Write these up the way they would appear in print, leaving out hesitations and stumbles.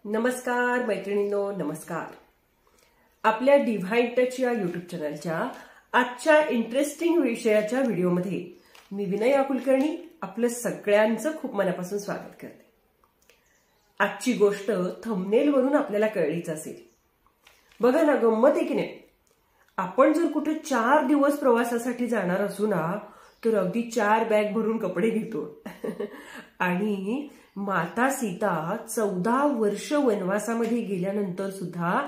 नमस्कार मैत्रिणींनो, नमस्कार. आपल्या डिव्हाइन टच या युट्यूब चॅनलच्या आजच्या इंटरेस्टिंग विषयाच्या व्हिडिओमध्ये मी विनया कुलकर्णी आपलं सगळ्यांचं खूप मनापासून स्वागत करते. आजची गोष्ट थंबनेलवरून आपल्याला कळलीच असेल. बघा ना, गंमत आहे की नाही. आपण जर कुठे 4 दिवस प्रवासासाठी जाणार असू ना, तर अगदी 4 बॅग भरून कपडे घेतो. आणि माता सीता 14 वर्ष वनवासामध्ये गेल्यानंतर सुद्धा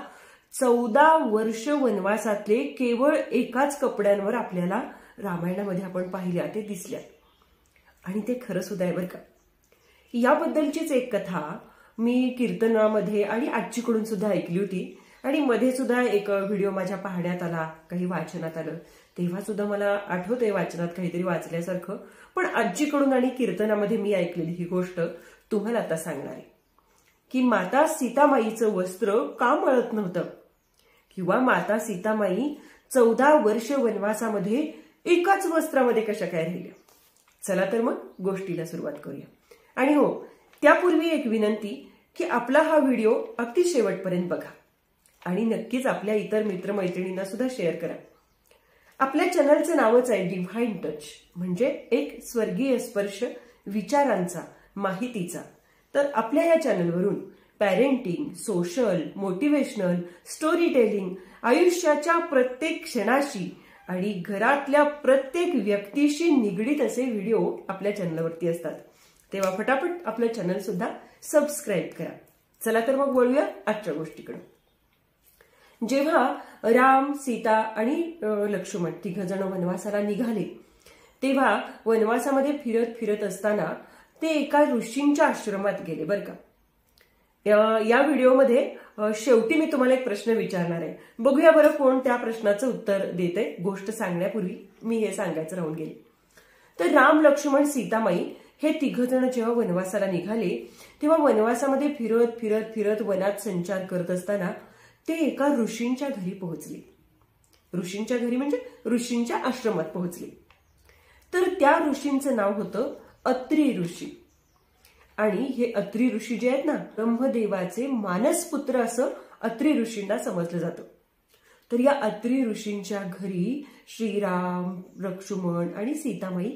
14 वर्ष वनवासातले केवळ एकाच कपड्यांवर आपल्याला रामायणामध्ये आपण पाहिल्या ते दिसल्या. आणि ते खरं सुद्धा आहे बरं का. याबद्दलचीच एक कथा मी कीर्तनामध्ये आणि आजीकडून सुद्धा ऐकली होती. आणि मध्ये सुद्धा एक व्हिडिओ माझ्या पाहण्यात आला, काही वाचनात आलं, तेव्हा सुद्धा मला आठवतंय वाचनात काहीतरी वाचल्यासारखं. पण आजीकडून आणि कीर्तनामध्ये मी ऐकलेली ही गोष्ट तुम्हाला आता सांगणार आहे की माता सीतामाईचं वस्त्र का मळत नव्हतं, किंवा माता सीतामाई 14 वर्ष वनवासामध्ये एकाच वस्त्रामध्ये कशा काय राहिल्या. चला तर मग गोष्टीला सुरुवात करूया. आणि हो, त्यापूर्वी एक विनंती की आपला हा व्हिडिओ अगदी शेवटपर्यंत बघा आणि नक्कीच आपल्या इतर मित्रमैत्रिणींना सुद्धा शेअर करा. आपल्या चॅनलचं नावच आहे डिव्हाइन टच, म्हणजे एक स्वर्गीय स्पर्श विचारांचा, माहितीचा. तर आपल्या या चॅनलवरून parenting, social, motivational, story telling, आयुष्याच्या प्रत्येक क्षणाशी आणि घरातल्या प्रत्येक व्यक्तीशी निगडीत असे व्हिडिओ आपल्या चॅनलवरती असतात. तेव्हा फटाफट आपलं चॅनल सुद्धा सबस्क्राईब करा. चला तर मग वळूया आजच्या गोष्टीकडे. जेव्हा राम, सीता आणि लक्ष्मण 3 जण वनवासाला निघाले, तेव्हा वनवासामध्ये फिरत फिरत असताना ते एका ऋषींच्या आश्रमात गेले बरं का. या व्हिडिओमध्ये शेवटी मी तुम्हाला एक प्रश्न विचारणार आहे. बघूया बरं कोण त्या प्रश्नाचं उत्तर देते. गोष्ट सांगण्यापूर्वी मी हे सांगायचं राहून गेले. तर राम, लक्ष्मण, सीतामाई हे 3 जण जेव्हा वनवासाला निघाले, तेव्हा वनवासामध्ये फिरत फिरत फिरत वनात संचार करत असताना ते एका ऋषींच्या घरी पोहोचले. ऋषींच्या घरी म्हणजे ऋषींच्या आश्रमात पोहोचले. तर त्या ऋषींचं नाव होतं अत्री ऋषी. आणि हे अत्री ऋषी जे आहेत ना, ब्रह्मदेवाचे मानसपुत्र असं अत्री ऋषींना समजलं जातं. तर या अत्री ऋषींच्या घरी श्रीराम, लक्ष्मण आणि सीतामाई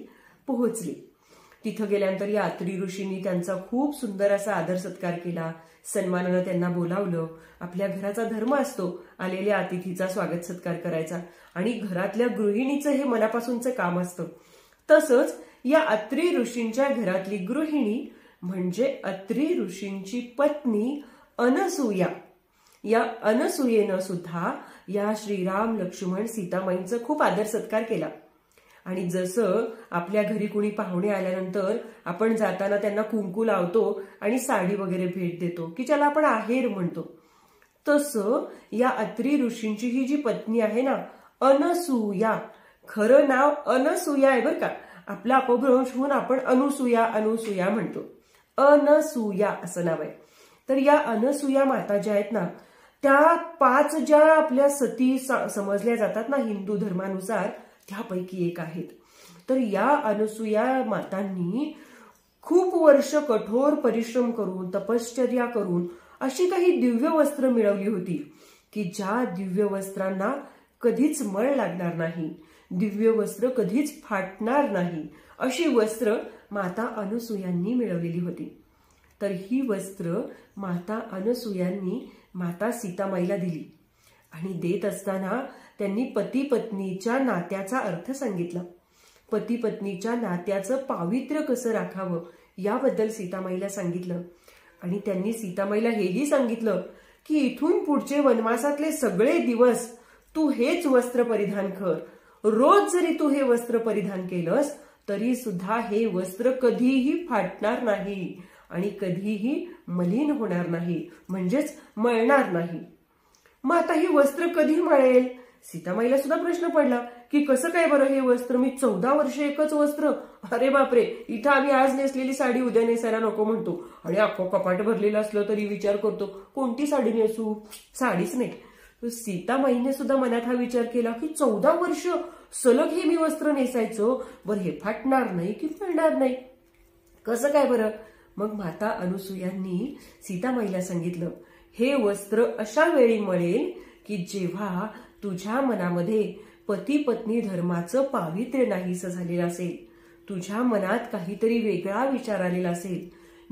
पोहोचले. तिथं गेल्यानंतर या अत्री ऋषींनी त्यांचा खूप सुंदर असा आदर सत्कार केला. सन्मानानं त्यांना बोलावलं. आपल्या घराचा धर्म असतो आलेल्या अतिथीचा स्वागत सत्कार करायचा, आणि घरातल्या गृहिणीचं हे मनापासूनचं काम असतं. तसंच या अत्री ऋषींच्या घरातली गृहिणी म्हणजे अत्री ऋषींची पत्नी अनसूया, या अनसूयेनं सुद्धा या श्रीराम, लक्ष्मण, सीतामाईंचा खूप आदर सत्कार केला. आणि जसं आपल्या घरी कुणी पाहुणे आल्यानंतर आपण जाताना त्यांना कुंकू लावतो आणि साडी वगैरे भेट देतो की ज्याला आपण आहेर म्हणतो, तसं या अत्री ऋषींची ही जी पत्नी आहे ना, अनसूया, खरं नाव अनसूया आहे बरं का. आपला अपभ्रंश होऊन आपण अनुसूया अनुसूया म्हणतो. अनसूया असं नाव आहे. तर या अनसूया माता ज्या आहेत ना, त्या 5 ज्या आपल्या सती समजल्या जातात ना हिंदू धर्मानुसार, त्यापैकी एक आहेत. तर या अनसूया मातांनी खूप वर्ष कठोर परिश्रम करून, तपश्चर्या करून अशी काही दिव्य वस्त्र मिळवली होती की ज्या दिव्य वस्त्रांना कधीच मळ लागणार नाही, दिव्य वस्त्र कधीच फाटणार नाही, अशी वस्त्र माता अनसूयांनी मिळवलेली होती. तर ही वस्त्र माता अनसूयांनी माता सीतामाईला दिली. आणि देत असताना त्यांनी पती पत्नीच्या नात्याचा अर्थ सांगितला. पती पत्नीच्या नात्याचं पावित्र्य कसं राखावं याबद्दल सीतामाईला सांगितलं. आणि त्यांनी सीतामाईला हेही सांगितलं की इथून पुढचे वनवासातले सगळे दिवस तू हेच वस्त्र परिधान कर. रोज जरी तू हे वस्त्र परिधान केलंस तरी सुद्धा हे वस्त्र कधीही फाटणार नाही आणि कधीही मलिन होणार नाही, म्हणजेच मळणार नाही. मग आता ही वस्त्र कधी मळेल? सीतामाईला सुद्धा प्रश्न पडला की कसं काय बरं हे वस्त्र, मी 14 वर्ष एकच वस्त्र, अरे बापरे, इथं आम्ही आज नेसलेली साडी उद्या नेसायला नको म्हणतो आणि अख्खं कपाट भरलेलं असलं तरी विचार करतो कोणती साडी नेसू, साडीच नाही. सीतामाईने सुद्धा मनात हा विचार केला की 14 वर्ष सलग हे मी वस्त्र नेसायचो, बरं हे फाटणार नाही की मिळणार नाही, कसं काय बरं. मग माता अनुसूयांनी सीतामाईला सांगितलं, हे वस्त्र अशा वेळी मळेल की जेव्हा तुझ्या मनामध्ये पती पत्नी धर्माचं पावित्र्य नाहीसं झालेलं असेल, तुझ्या मनात काहीतरी वेगळा विचार आलेला असेल,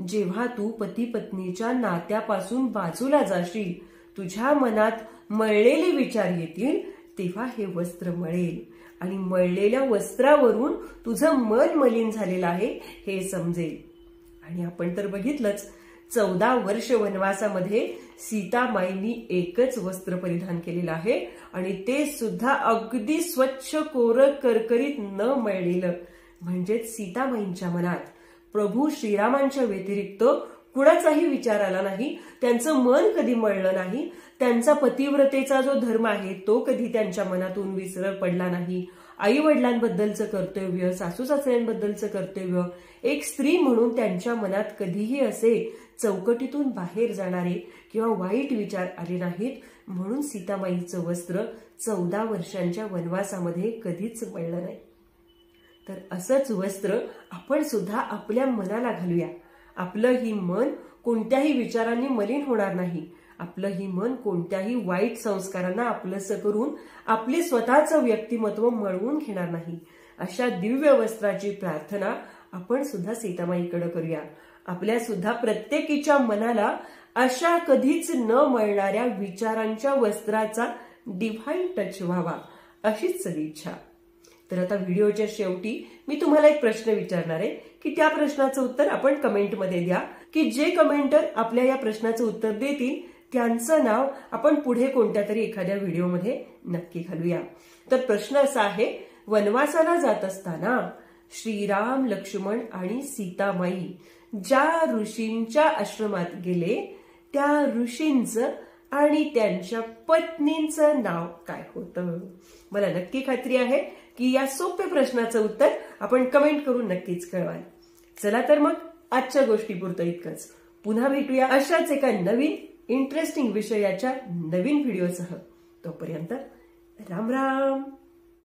जेव्हा तू पती पत्नीच्या नात्यापासून बाजूला जाशील, तुझ्या मनात मळलेले विचार येतील, तेव्हा हे वस्त्र मळेल आणि मळलेल्या वस्त्रावरून तुझं मन मलिन झालेलं आहे हे समजेल. आणि आपण तर बघितलंच, 14 वर्ष वनवासामध्ये सीतामाईंनी एकच वस्त्र परिधान केलेलं आहे आणि ते सुद्धा अगदी स्वच्छ कोरं करकरीत न मळलेलं. म्हणजेच सीतामाईंच्या मनात प्रभू श्रीरामांच्या व्यतिरिक्त कुणाचाही विचार आला नाही, त्यांचं मन कधी मळलं नाही, त्यांचा पतिव्रतेचा जो धर्म आहे तो कधी त्यांच्या मनातून विसर पडला नाही. आई वडिलांबद्दलचं कर्तव्य, सासू सासऱ्यांबद्दलचं कर्तव्य, एक स्त्री म्हणून त्यांच्या मनात कधीही असे चौकटीतून बाहेर जाणारे किंवा वाईट विचार आले नाहीत. म्हणून सीतामाईचं वस्त्र 14 वर्षांच्या वनवासामध्ये कधीच मळलं नाही. तर असंच वस्त्र आपण सुद्धा आपल्या मनाला घालूया. आपलं ही मन कोणत्याही विचारांनी मलिन होणार नाही. आपलं ही मन कोणत्याही वाईट संस्कारांना आपलंसं करून आपले स्वतःचं व्यक्तिमत्व मळवून घेणार नाही. अशा दिव्य वस्त्राची प्रार्थना आपण सुद्धा सीतामाईकडे करूया. आपल्या सुद्धा प्रत्येकीच्या मनाला अशा कधीच न मळणाऱ्या विचारांच्या वस्त्राचा डिव्हाइन टच व्हावा, अशीच सदिच्छा. तर आता व्हिडिओच्या शेवटी मी तुम्हाला एक प्रश्न विचारणार आहे की त्या प्रश्नाचं उत्तर आपण कमेंटमध्ये द्या, की जे कमेंटर आपल्या या प्रश्नाचं उत्तर देतील त्यांचं नाव आपण पुढे कोणत्या तरी एखाद्या व्हिडिओमध्ये नक्की घालूया. तर प्रश्न असा आहे, वनवासाला जात असताना श्रीराम, लक्ष्मण आणि सीतामाई ज्या ऋषींच्या आश्रमात गेले त्या ऋषींचं आणि त्यांच्या पत्नींचं नाव काय होतं? मला नक्की खात्री आहे की या सोप्या प्रश्नाचं उत्तर आपण कमेंट करून नक्कीच कळवाल. चला तर मग आजच्या गोष्टीपुरतं इतकंच. पुन्हा भेटूया अशाच एका नवीन इंटरेस्टिंग विषयाच्या नवीन व्हिडिओसह. तोपर्यंत राम राम.